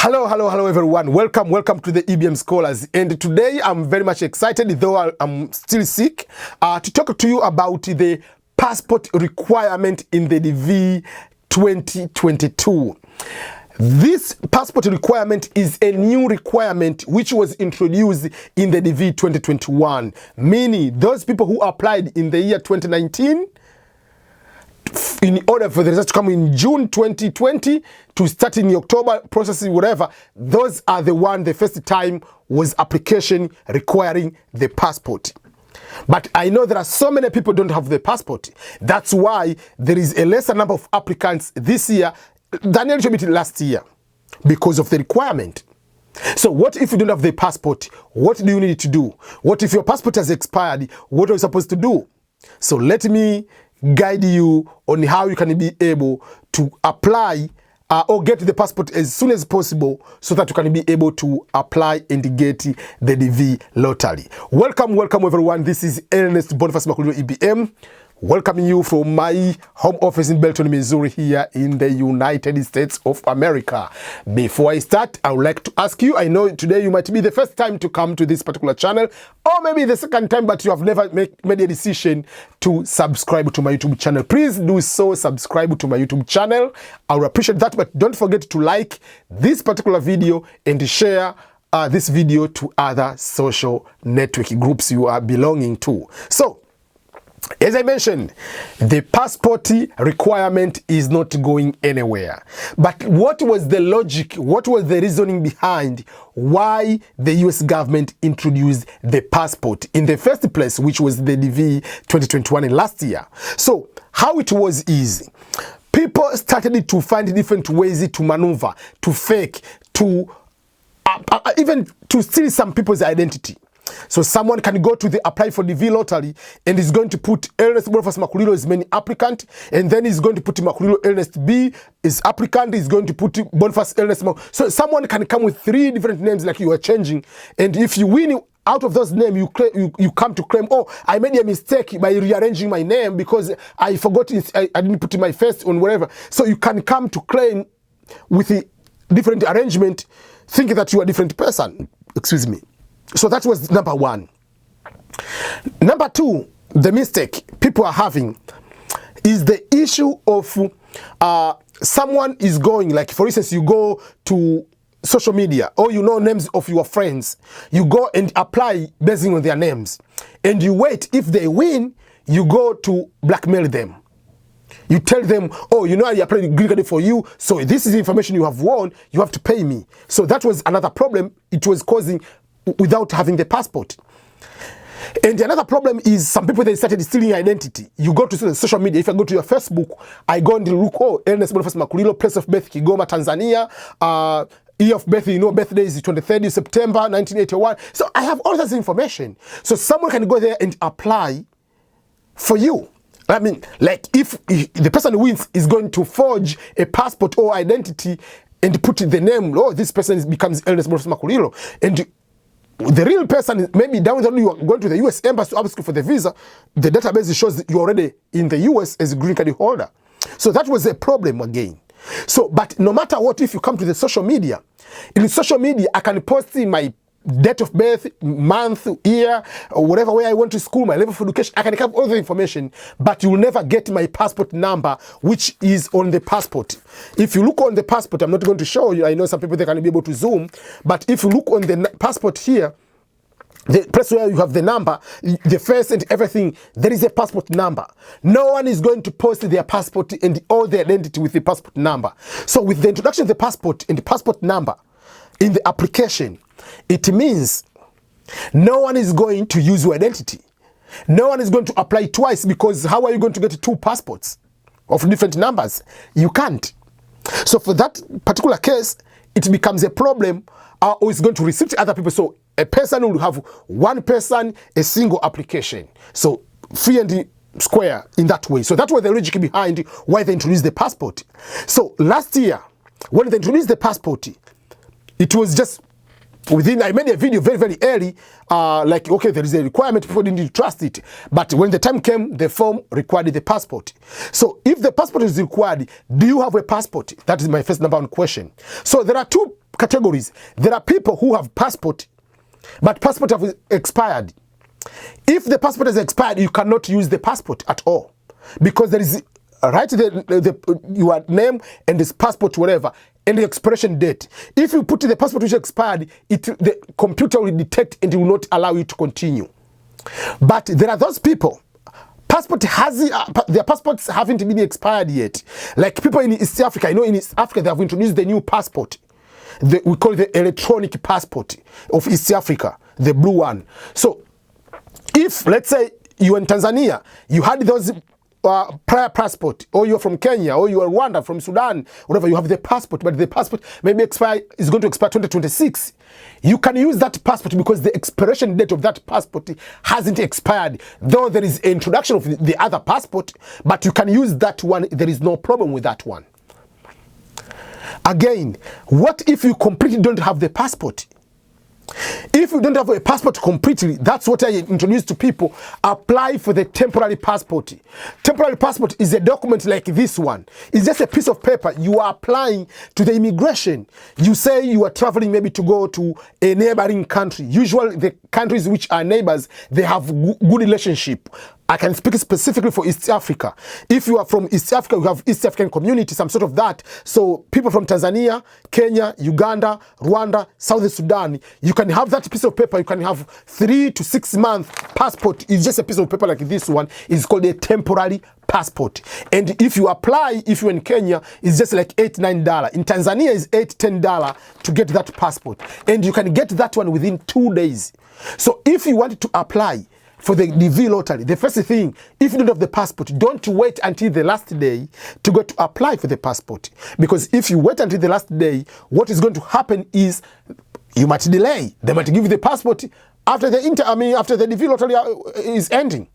Hello everyone. Welcome to the EBM Scholars. And today I'm very much excited, though I'm still sick, to talk to you about the passport requirement in the DV 2022. This passport requirement is a new requirement which was introduced in the DV 2021, meaning those people who applied in the year 2019 in order for the results to come in June 2020 to start in October processing whatever, those are the first time was application requiring the passport. But I know there are so many people don't have the passport. That's why there is a lesser number of applicants this year than a little bit last year because of the requirement. So what if you don't have the passport? What do you need to do? What if your passport has expired? What are you supposed to do? So let me guide you on how you can be able to apply or get the passport as soon as possible so that you can be able to apply and get the DV lottery. Welcome everyone. This is Ernest Boniface Makulilo EBM. Welcoming you from my home office in Belton, Missouri, here in the United States of America. Before I start, I would like to ask you, I know today you might be the first time to come to this particular channel, or maybe the second time, but you have never made a decision to subscribe to my YouTube channel. Please do so, subscribe to my YouTube channel. I would appreciate that, but don't forget to like this particular video and share this video to other social network groups you are belonging to. So, as I mentioned, the passport requirement is not going anywhere. But what was the logic, what was the reasoning behind why the US government introduced the passport in the first place, which was the DV 2021 last year? So how it was easy. People started to find different ways to maneuver, to fake, to even to steal some people's identity. So someone can go to the apply for DV lottery and is going to put Ernest Boniface Makulilo as main applicant, and then he's going to put Makulilo Ernest B is applicant, he's going to put Boniface Ernest Makulilo. So someone can come with 3 different names like you are changing, and if you win out of those names, you come to claim, oh, I made a mistake by rearranging my name because I forgot I didn't put my first on whatever. So you can come to claim with a different arrangement, thinking that you are a different person. Excuse me. So that was number one. Number two, the mistake people are having is the issue of someone is going, like for instance, you go to social media or you know names of your friends. You go and apply based on their names. And you wait. If they win, you go to blackmail them. You tell them, oh, you know, I applied the green card for you, so this is the information you have won, you have to pay me. So that was another problem it was causing without having the passport. And another problem is some people, they started stealing identity. You go to the social media, if I go to your Facebook, I go and look, oh, Ernest Boniface Makulilo, place of birth, Kigoma, Tanzania, year of birth, you know, birthday is 23rd September 1981. So I have all this information. So someone can go there and apply for you. I mean, like if the person who wins is going to forge a passport or identity and put the name, oh, this person becomes Ernest Boniface Makulilo, and the real person, maybe down the road you are going to the US embassy to ask for the visa, the database shows that you're already in the US as a green card holder. So that was a problem again. So, but no matter what, if you come to the social media, in social media, I can post in my date of birth, month, year, or whatever way I went to school, my level of education, I can have all the information, but you will never get my passport number, which is on the passport. If you look on the passport, I'm not going to show you, I know some people, they can be able to zoom, but if you look on the passport here, the place where you have the number, the face and everything, there is a passport number. No one is going to post their passport and all their identity with the passport number. So with the introduction of the passport and the passport number in the application, it means no one is going to use your identity. No one is going to apply twice, because how are you going to get 2 passports of different numbers? You can't. So for that particular case, it becomes a problem, or it's going to restrict other people. So a person will have one person, a single application. So free and square in that way. So that was the logic behind why they introduced the passport. So last year, when they introduced the passport, it was just I made a video very early, like, okay, there is a requirement, people didn't trust it. But when the time came, the form required the passport. So if the passport is required, do you have a passport? That is my first number 1 question. So there are 2 categories. There are people who have passport, but passport have expired. If the passport has expired, you cannot use the passport at all, because there is your name and this passport, whatever, and the expiration date. If you put the passport which expired, the computer will detect and it will not allow you to continue. But there are those people, their passports haven't been expired yet. Like people in East Africa, I know in East Africa they have introduced the new passport. We call it the electronic passport of East Africa, the blue one. So if, let's say, you're in Tanzania, you had those prior passport, or you're from Kenya, or you're Rwanda, from Sudan, whatever, you have the passport, but the passport maybe is going to expire 2026. You can use that passport because the expiration date of that passport hasn't expired, though there is an introduction of the other passport, but you can use that one. There is no problem with that one. Again, what if you completely don't have the passport? If you don't have a passport completely, that's what I introduce to people. Apply for the temporary passport. Temporary passport is a document like this one. It's just a piece of paper. You are applying to the immigration. You say you are traveling maybe to go to a neighboring country. Usually the countries which are neighbors, they have good relationship. I can speak specifically for East Africa. If you are from East Africa, you have East African community, some sort of that. So people from Tanzania, Kenya, Uganda, Rwanda, South Sudan, you can have that piece of paper. You can have 3 to 6 month passport. It's just a piece of paper like this one. It's called a temporary passport. And if you apply, if you're in Kenya, it's just like $8, $9. In Tanzania, it's $8, $10 to get that passport. And you can get that one within 2 days. So if you want to apply for the DV lottery, the first thing, if you don't have the passport, don't wait until the last day to go to apply for the passport. Because if you wait until the last day, what is going to happen is you might delay. They might give you the passport after the after the DV lottery is ending.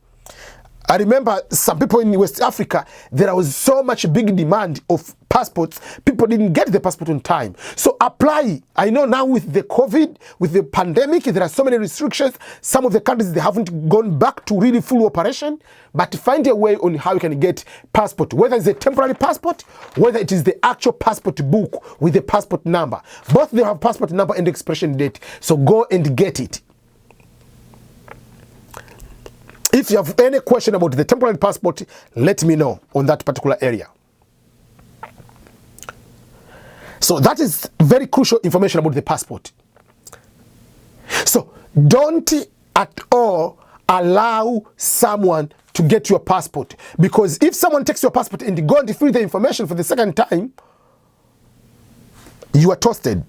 I remember some people in West Africa, there was so much big demand of passports, people didn't get the passport on time. So apply. I know now with the COVID, with the pandemic, there are so many restrictions. Some of the countries, they haven't gone back to really full operation, but find a way on how you can get passport, whether it's a temporary passport, whether it is the actual passport book with the passport number. Both they have passport number and expiration date. So go and get it. If you have any question about the temporary passport, let me know on that particular area. So that is very crucial information about the passport. So don't at all allow someone to get your passport, because if someone takes your passport and go and fill the information for the second time, you are toasted.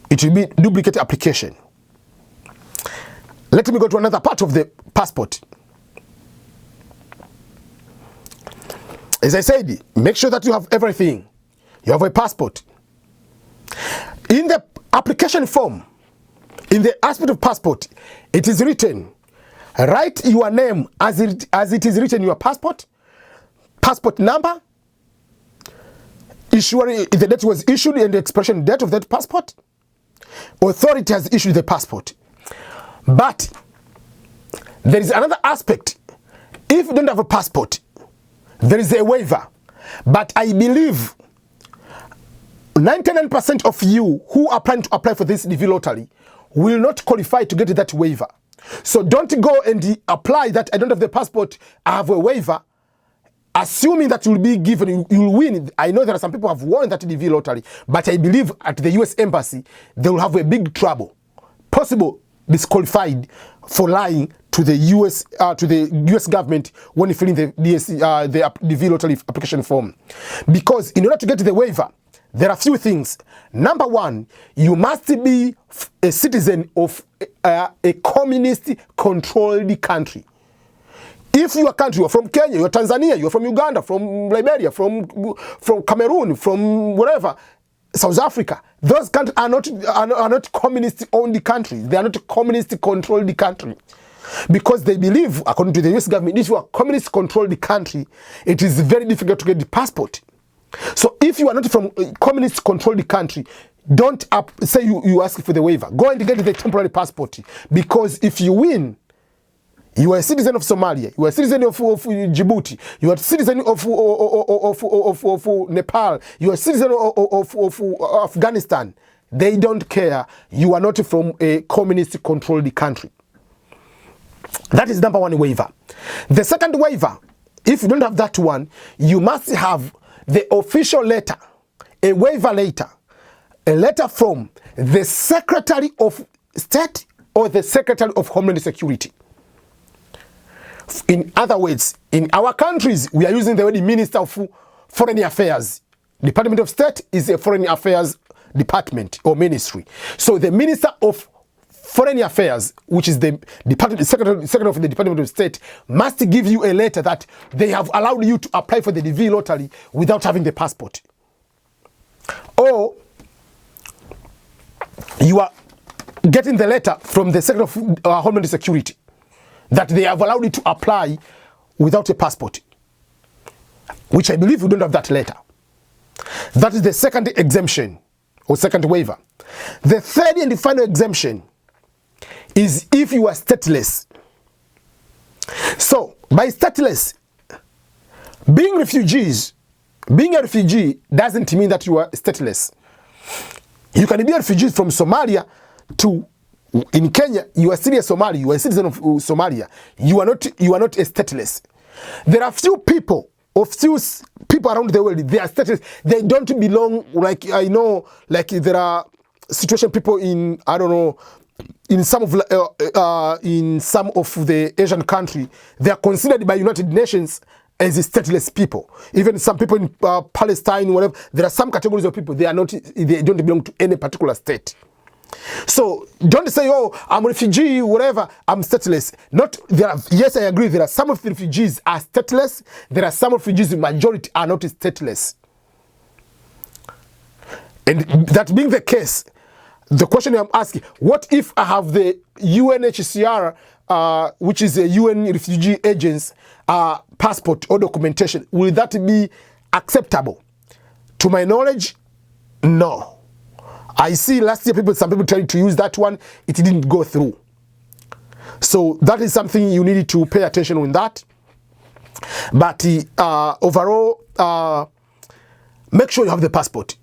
It will be duplicate application. Let me go to another part of the passport. As I said, make sure that you have everything. You have a passport. In the application form, in the aspect of passport, it is written, write your name as it is written in your passport, passport number, the date was issued and the expiration date of that passport. Authority has issued the passport. But there is another aspect. If you don't have a passport, there is a waiver. But I believe 99% of you who are planning to apply for this DV lottery will not qualify to get that waiver. So don't go and apply that I don't have the passport, I have a waiver, assuming that you'll be given, you'll win. I know there are some people who have won that DV lottery, but I believe at the US Embassy, they will have a big trouble, possible disqualified for lying to the US government when filling the DV lottery application form. Because in order to get the waiver, there are a few things. Number one, you must be a citizen of a communist-controlled country. If your country, you're from Kenya, you're Tanzania, you're from Uganda, from Liberia, from Cameroon, from wherever, South Africa, those countries are not communist-owned countries. They are not communist-controlled country. Because they believe, according to the US government, if you are a communist-controlled country, it is very difficult to get the passport. So if you are not from a communist-controlled country, don't say you ask for the waiver. Go and get the temporary passport. Because if you win, you are a citizen of Somalia, you are a citizen of Djibouti, you are a citizen of Nepal, you are a citizen of Afghanistan. They don't care. You are not from a communist-controlled country. That is number one waiver. The second waiver, if you don't have that one, you must have the official letter, a waiver letter, a letter from the Secretary of State or the Secretary of Homeland Security. In other words, in our countries, we are using the word Minister of Foreign Affairs. Department of State is a Foreign Affairs department or ministry. So the Minister of Foreign Affairs, which is the Secretary of the Department of State, must give you a letter that they have allowed you to apply for the DV lottery without having the passport. Or you are getting the letter from the Secretary of Homeland Security that they have allowed you to apply without a passport, which I believe you don't have that letter. That is the second exemption or second waiver. The third and the final exemption is if you are stateless. So, by stateless, being a refugee doesn't mean that you are stateless. You can be a refugee from Somalia to in Kenya. You are still a Somali. You are a citizen of Somalia. You are not a stateless. There are few people around the world. They are stateless. They don't belong. Like I know, like there are situation people in in some of the Asian country, they are considered by United Nations as stateless people. Even some people in Palestine, whatever, there are some categories of people, they don't belong to any particular state. So don't say, oh, I'm a refugee, whatever, I'm stateless. Yes, I agree, there are some of the refugees are stateless, there are some refugees, the majority are not stateless. And that being the case, the question I'm asking, what if I have the UNHCR, which is a UN refugee agent's passport or documentation? Will that be acceptable? To my knowledge, no. I see last year some people tried to use that one, it didn't go through. So that is something you need to pay attention on that. But overall, make sure you have the passport.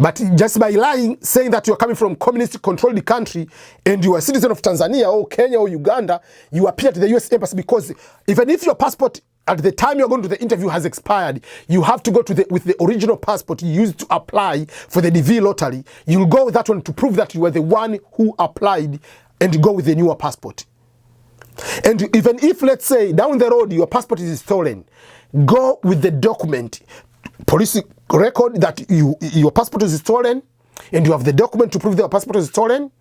But just by lying, saying that you are coming from communist-controlled country and you are a citizen of Tanzania or Kenya or Uganda, you appear at the US Embassy, because even if your passport at the time you're going to the interview has expired, you have to go to with the original passport you used to apply for the DV lottery. You'll go with that one to prove that you were the one who applied and go with the newer passport. And even if, let's say, down the road your passport is stolen, go with the document, police record that your passport is stolen, and you have the document to prove that your passport is stolen,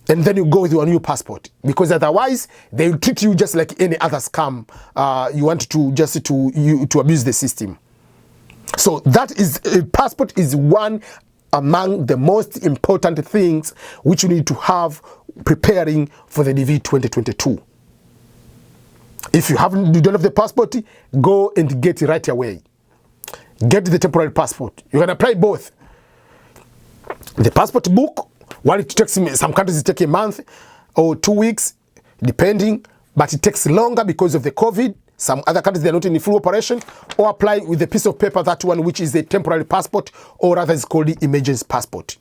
and then you go with your new passport, because otherwise they will treat you just like any other scam. You want to just to abuse the system. So that is, a passport is one among the most important things which you need to have preparing for the DV 2022. If you don't have the passport, go and get it right away. Get the temporary passport. You can apply both. The passport book, while it takes, some countries it takes a month or 2 weeks, depending, but it takes longer because of the COVID. Some other countries, they're not in full operation. Or apply with a piece of paper, that one which is a temporary passport, or rather is called the emergency passport.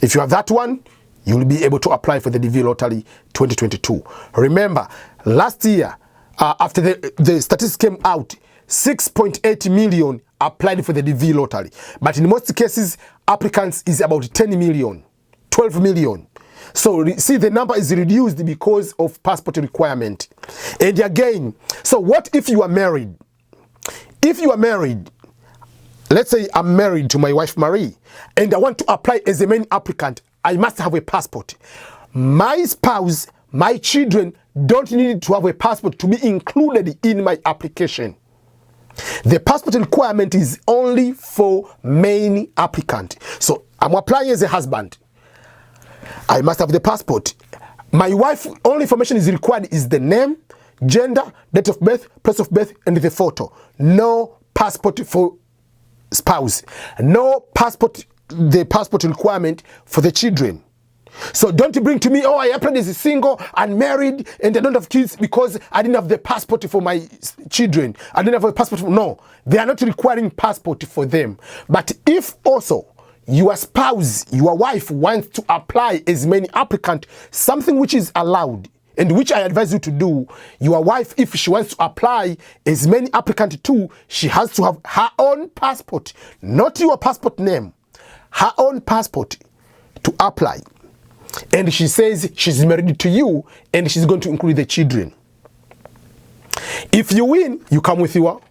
If you have that one, you'll be able to apply for the DV Lottery 2022. Remember, last year, after the statistics came out, 6.8 million applied for the DV lottery. But in most cases, applicants is about 10 million, 12 million. So see, the number is reduced because of passport requirement. And again, so what if you are married? If you are married, let's say I'm married to my wife Marie, and I want to apply as a main applicant, I must have a passport. My spouse, my children don't need to have a passport to be included in my application. The passport requirement is only for main applicant. So I'm applying as a husband. I must have the passport. My wife, only information is required is the name, gender, date of birth, place of birth, and the photo. No passport for spouse. No passport, the passport requirement for the children. So don't bring to me, oh, I applied as a single and married and I don't have kids because I didn't have the passport for my children. I didn't have a passport for, no, they are not requiring passport for them. But if also your spouse, your wife wants to apply as many applicants, something which is allowed and which I advise you to do, your wife, if she wants to apply as many applicants too, she has to have her own passport, not your passport name, her own passport to apply. And she says she's married to you and she's going to include the children. If you win, you come with your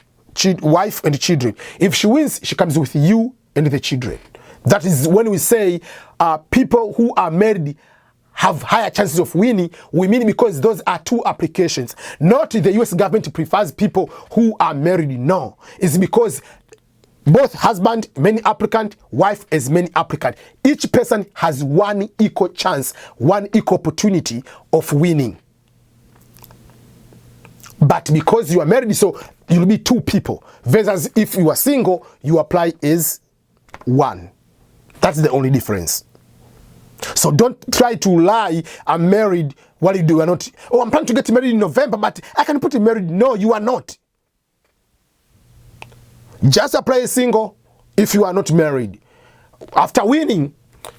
wife and children. If she wins, she comes with you and the children. That is when we say people who are married have higher chances of winning. We mean because those are two applications. Not the US government prefers people who are married. No. It's because both husband, many applicant, wife as many applicant. Each person has one equal chance, one equal opportunity of winning. But because you are married, so you'll be two people. Versus if you are single, you apply as one. That's the only difference. So don't try to lie, I'm married, what do you do? You are not, oh, I'm planning to get married in November, but I can put you married. No, you are not. Just apply as single if you are not married. After winning,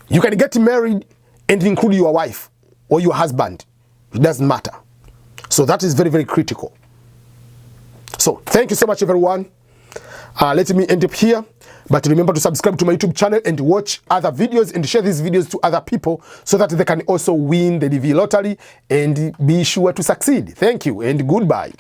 you can get married and include your wife or your husband. It doesn't matter. So that is very, very critical. So thank you so much, everyone. Let me end up here. But remember to subscribe to my YouTube channel and watch other videos and share these videos to other people so that they can also win the DV lottery and be sure to succeed. Thank you and goodbye.